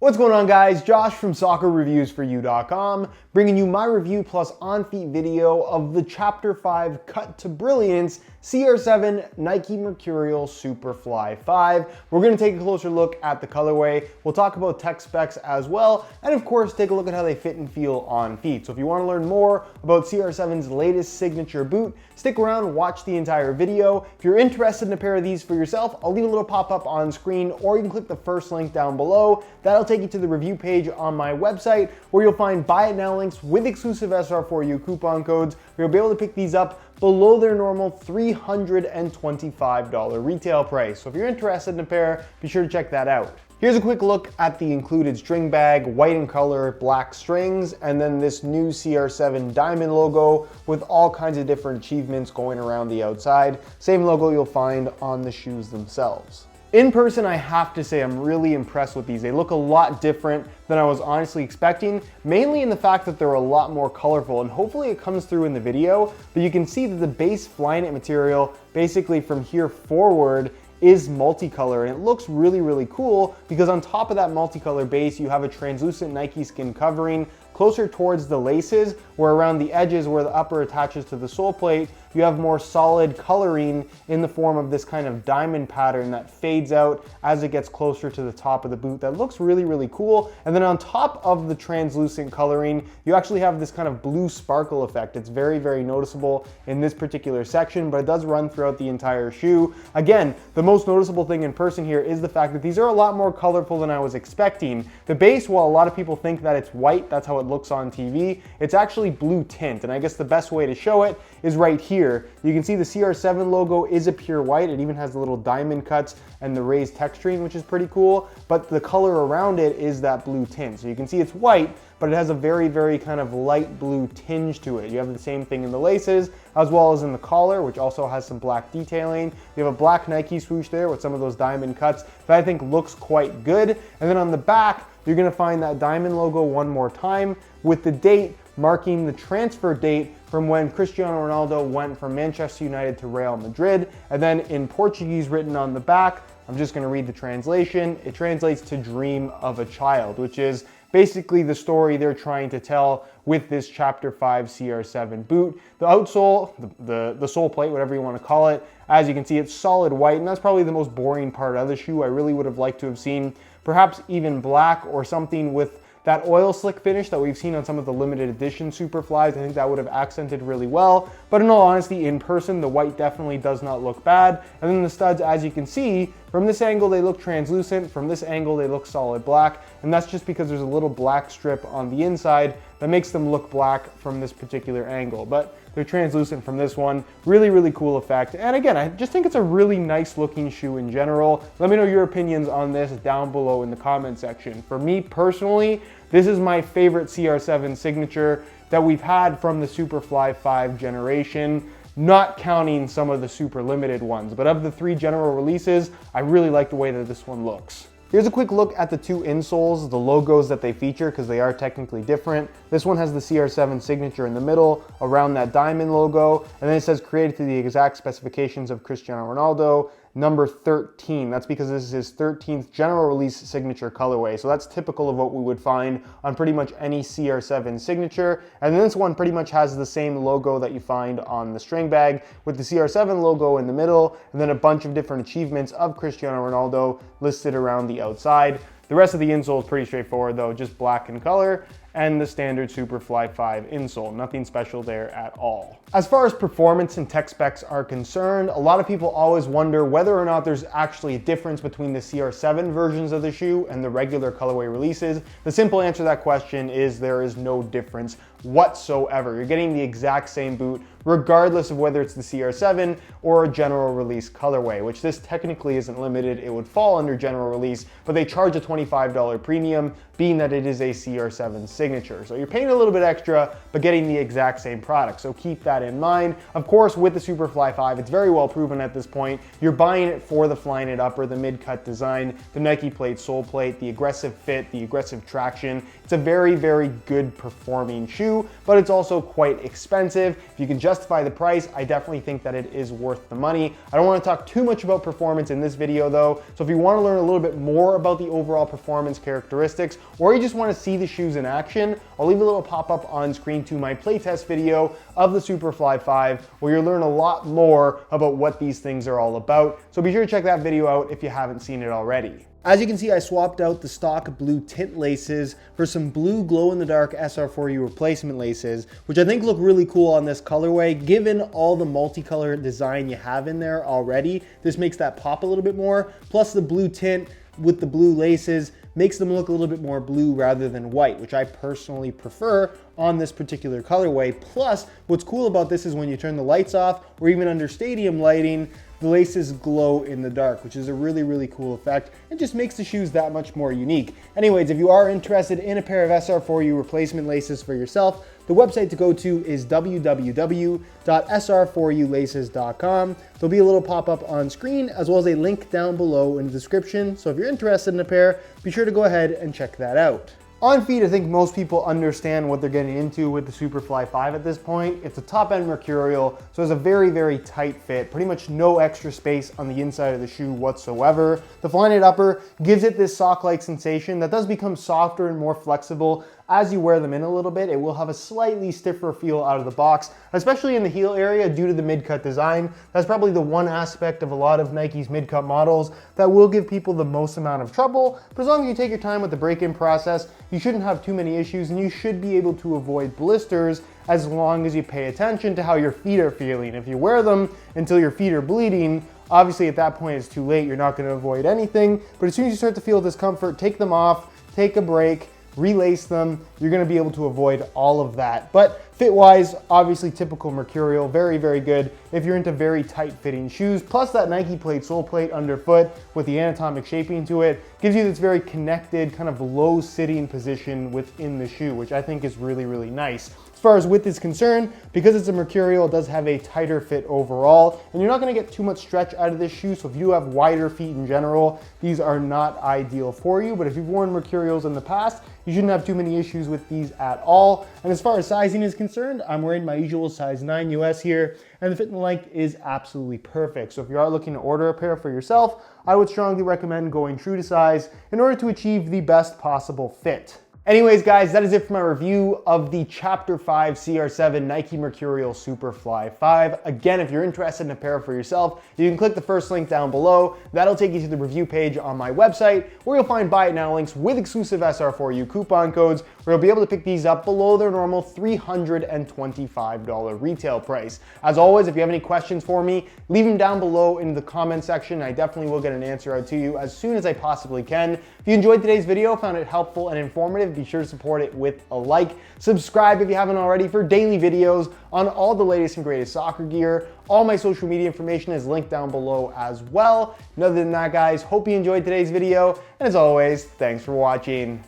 What's going on, guys? Josh from soccerreviewsforyou.com, bringing you my review plus on-feet video of the Chapter 5 Cut to Brilliance CR7 Nike Mercurial Superfly 5. We're going to take a closer look at the colorway. We'll talk about tech specs as well, and of course take a look at how they fit and feel on feet. So if you want to learn more about CR7's latest signature boot, stick around, watch the entire video. If you're interested in a pair of these for yourself, I'll leave a little pop-up on screen, or you can click the first link down below. That'll take you to the review page on my website, where you'll find buy it now links with exclusive SR4U coupon codes, where you'll be able to pick these up below their normal $325 retail price. So if you're interested in a pair, be sure to check that out. Here's a quick look at the included string bag, white in color, black strings, and then this new CR7 diamond logo with all kinds of different achievements going around the outside. Same logo you'll find on the shoes themselves. In person, I have to say I'm really impressed with these. They look a lot different than I was honestly expecting, mainly in the fact that they're a lot more colorful, and hopefully it comes through in the video, but you can see that the base Flyknit material, basically from here forward, is multicolor, and it looks really, really cool because on top of that multicolor base, you have a translucent Nike skin covering closer towards the laces, where around the edges where the upper attaches to the sole plate, you have more solid coloring in the form of this kind of diamond pattern that fades out as it gets closer to the top of the boot. That looks really, really cool. And then on top of the translucent coloring, you actually have this kind of blue sparkle effect. It's very, very noticeable in this particular section, but it does run throughout the entire shoe. Again, the most noticeable thing in person here is the fact that these are a lot more colorful than I was expecting. The base, while a lot of people think that it's white, that's how it looks on TV, it's actually blue tint. And I guess the best way to show it is right here. You can see the CR7 logo is a pure white. It even has the little diamond cuts and the raised texturing, which is pretty cool, but the color around it is that blue tint. So you can see it's white, but it has a very, very kind of light blue tinge to it. You have the same thing in the laces, as well as in the collar, which also has some black detailing. You have a black Nike swoosh there with some of those diamond cuts that I think looks quite good. And then on the back, you're gonna find that diamond logo one more time with the date marking the transfer date from when Cristiano Ronaldo went from Manchester United to Real Madrid. And then in Portuguese written on the back, I'm just gonna read the translation. It translates to dream of a child, which is basically the story they're trying to tell with this Chapter 5 CR7 boot. The outsole, the sole plate, whatever you want to call it, as you can see, it's solid white, and that's probably the most boring part of the shoe. I really would have liked to have seen perhaps even black or something with that oil slick finish that we've seen on some of the limited edition Superflies. I think that would have accented really well. But in all honesty, in person, the white definitely does not look bad. And then the studs, as you can see, from this angle, they look translucent. From this angle, they look solid black. And that's just because there's a little black strip on the inside that makes them look black from this particular angle. But they're translucent from this one. Really, really cool effect. And again, I just think it's a really nice looking shoe in general. Let me know your opinions on this down below in the comment section. For me personally, this is my favorite CR7 signature that we've had from the Superfly 5 generation, not counting some of the super limited ones. But of the 3 general releases, I really like the way that this one looks. Here's a quick look at the 2 insoles, the logos that they feature, because they are technically different. This one has the CR7 signature in the middle around that diamond logo, and then it says created to the exact specifications of Cristiano Ronaldo, number 13. That's because this is his 13th general release signature colorway. So that's typical of what we would find on pretty much any CR7 signature. And then this one pretty much has the same logo that you find on the string bag, with the CR7 logo in the middle, and then a bunch of different achievements of Cristiano Ronaldo listed around the outside. The rest of the insole is pretty straightforward though, just black in color, and the standard Superfly 5 insole. Nothing special there at all. As far as performance and tech specs are concerned, a lot of people always wonder whether or not there's actually a difference between the CR7 versions of the shoe and the regular colorway releases. The simple answer to that question is there is no difference whatsoever. You're getting the exact same boot regardless of whether it's the CR7 or a general release colorway, which this technically isn't limited. It would fall under general release, but they charge a $25 premium, being that it is a CR7 signature. So you're paying a little bit extra, but getting the exact same product. So keep that in mind. Of course, with the Superfly 5, it's very well proven at this point. You're buying it for the Flyknit upper, the mid-cut design, the Nike plate, sole plate, the aggressive fit, the aggressive traction. It's a very, very good performing shoe, but it's also quite expensive. If you can justify justify the price, I definitely think that it is worth the money. I don't want to talk too much about performance in this video though, so if you want to learn a little bit more about the overall performance characteristics, or you just want to see the shoes in action, I'll leave a little pop-up on screen to my playtest video of the Superfly 5, where you'll learn a lot more about what these things are all about. So be sure to check that video out if you haven't seen it already. As you can see, I swapped out the stock blue tint laces for some blue glow-in-the-dark SR4U replacement laces, which I think look really cool on this colorway. Given all the multicolor design you have in there already, this makes that pop a little bit more. Plus the blue tint with the blue laces makes them look a little bit more blue rather than white, which I personally prefer on this particular colorway. Plus, what's cool about this is when you turn the lights off or even under stadium lighting, the laces glow in the dark, which is a really, really cool effect and just makes the shoes that much more unique. Anyways, if you are interested in a pair of SR4U replacement laces for yourself, the website to go to is www.sr4ulaces.com. There'll be a little pop-up on screen as well as a link down below in the description. So if you're interested in a pair, be sure to go ahead and check that out. On feet, I think most people understand what they're getting into with the Superfly 5 at this point. It's a top-end Mercurial, so it's a very, very tight fit. Pretty much no extra space on the inside of the shoe whatsoever. The Flyknit upper gives it this sock-like sensation that does become softer and more flexible as you wear them in a little bit. It will have a slightly stiffer feel out of the box, especially in the heel area due to the mid-cut design. That's probably the one aspect of a lot of Nike's mid-cut models that will give people the most amount of trouble. But as long as you take your time with the break-in process, you shouldn't have too many issues and you should be able to avoid blisters as long as you pay attention to how your feet are feeling. If you wear them until your feet are bleeding, obviously at that point it's too late. You're not going to avoid anything. But as soon as you start to feel discomfort, take them off, take a break, relace them, you're gonna be able to avoid all of that. But fit-wise, obviously typical Mercurial, very, very good if you're into very tight-fitting shoes. Plus that Nike plate sole plate underfoot with the anatomic shaping to it gives you this very connected, kind of low-sitting position within the shoe, which I think is really, really nice. As far as width is concerned, because it's a Mercurial, it does have a tighter fit overall, and you're not gonna get too much stretch out of this shoe, so if you have wider feet in general, these are not ideal for you. But if you've worn Mercurials in the past, you shouldn't have too many issues with these at all. And as far as sizing is concerned, I'm wearing my usual size 9 US here, and the fit and length is absolutely perfect. So if you are looking to order a pair for yourself, I would strongly recommend going true to size in order to achieve the best possible fit. Anyways, guys, that is it for my review of the Chapter 5 CR7 Nike Mercurial Superfly 5. Again, if you're interested in a pair for yourself, you can click the first link down below. That'll take you to the review page on my website, where you'll find buy it now links with exclusive SR4U coupon codes, where you'll be able to pick these up below their normal $325 retail price. As always, if you have any questions for me, leave them down below in the comment section. I definitely will get an answer out to you as soon as I possibly can. If you enjoyed today's video, found it helpful and informative, be sure to support it with a like. Subscribe if you haven't already for daily videos on all the latest and greatest soccer gear. All my social media information is linked down below as well. And other than that, guys, hope you enjoyed today's video. And as always, thanks for watching.